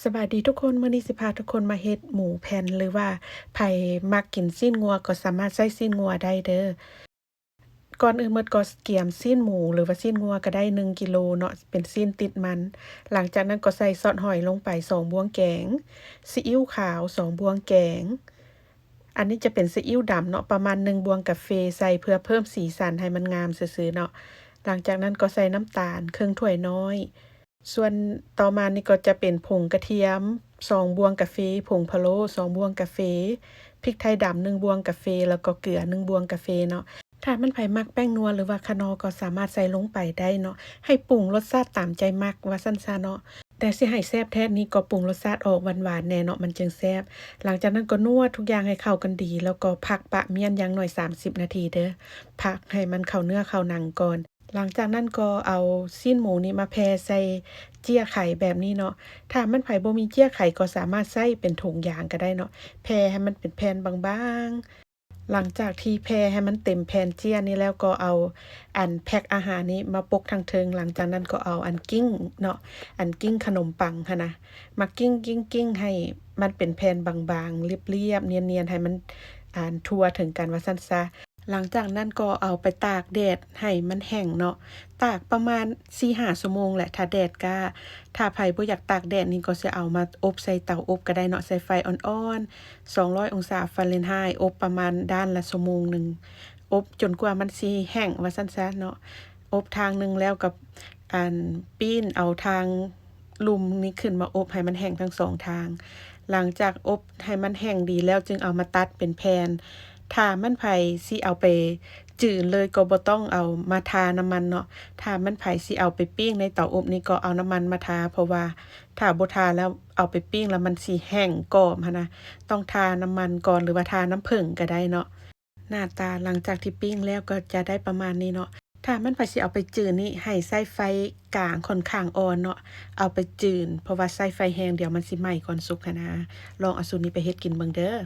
สบายดีทุกคนมื้อนี้สิพาทุกคนมาเฮ็ดหมูแผ่นหรือว่าไผมักกินซีนงัวก็สามารถใช้ซีนงัวได้เด้อก่อนอื่นหมดก็เกียมซีนหมูหรือว่าซีนงัวก็ได้1กิโลเนาะเป็นซีนติดมันหลังจากนั้นก็ใส่ซอสหอยลงไป2บ้วงแกงซีอิ๊วขาว2บ้วงแกงอันนี้จะเป็นซีอิ๊วดำเนาะประมาณ1บ้วงกาแฟใส่เพื่อเพิ่มสีสันให้มันงามซื่อๆเนาะหลังจากนั้นก็ใส่น้ำตาลครึ่งถ้วยน้อย ส่วนต่อมานี่ก็จะเป็นผงกระเทียม2บ้วงกาแฟผงพะโล้2บ้วงกาแฟพริกไทยดำ1บ้วงกาแฟแล้วก็เกลือ1บ้วงกาแฟเนาะถ้ามันไผมักแป้งนัวหรือว่าคนอร์ก็สามารถใส่ลงไปได้เนาะให้ปรุงรสชาติตามใจมักว่าซั่นซะเนาะแต่สิให้แซ่บแท้นี่ก็ปรุงรสชาติออกหวานๆแน่เนาะมันจึงแซ่บหลังจากนั้นก็นวดทุกอย่างให้เข้ากันดีแล้วก็พักปะเมียนอย่างน้อย30นาทีเด้อพักให้มันเข้าเนื้อเข้าหนังก่อนหลังจากนั้นก็เอาซีนหมูนี้มาแผ่ใส่เจี้ยไข่แบบนี้เนาะถ้ามันไผบ่มีเจี้ยไข่ก็สามารถใส่เป็นถุงยางก็ได้เนาะแผ่ให้มันเป็นแผ่นบางๆหลังจากที่แผ่ให้มันเต็มแผ่นเจี้ยนี้แล้วก็เอาอันแพ็กอาหารนี้มาปกทางเทิงหลังจากนั้นก็เอาอันกิ้งเนาะอันกิ้งขนมปังหั้นนะมากิ้งๆๆให้มันเป็นแผ่นบางๆเรียบๆเนียนๆให้มันทั่วถึงกันว่าซั่นซะ หลังจากนั้นก็เอาไปตากแดดให้มันแห้งเนาะตากประมาณ4-5ชั่วโมงแหละถ้าแดดกล้าถ้าไผบ่อยากตากแดดนี่ก็สิเอามาอบใส่เตาอบก็ได้เนาะใส่ไฟอ่อนๆ200องศาฟาเรนไฮต์อบประมาณด้านละชั่วโมงหนึ่งอบจนกว่ามันสิแห้งว่าซั่นซะเนาะอบทางหนึ่งแล้วก็ปีนเอาทางลุมนี้ขึ้นมาอบให้มันแห้งทั้ง2ทางหลังจากอบให้มันแห้งดีแล้วจึงเอามาตัดเป็นแผ่น ถ้ามันไผสิเอาไปจือเลยก็บ่ต้องเอามาทาน้ำมันเนาะถ้ามันไผสิเอาไปปิ้งในเตาอบนี่ก็เอาน้ำมันมาทาเพราะว่าถ้าบ่ทาแล้วเอาไปปิ้งแล้วมันสิแห้งกรอบหั้นนะต้องทาน้ำมันก่อนหรือว่าทาน้ำผึ้งก็ได้เนาะหน้าตาหลังจากที่ปิ้งแล้วก็จะได้ประมาณนี้เนาะถ้ามันไผสิเอาไปจือนี่ให้ใช้ไฟกลางค่อนข้างอ่อนเนาะเอาไปจือเพราะว่าใช้ไฟแรงเดี๋ยวมันสิไหม้ก่อนสุกหั้นนะลองเอาสูตรนี้ไปเฮ็ดกินเบิ่งเด้อ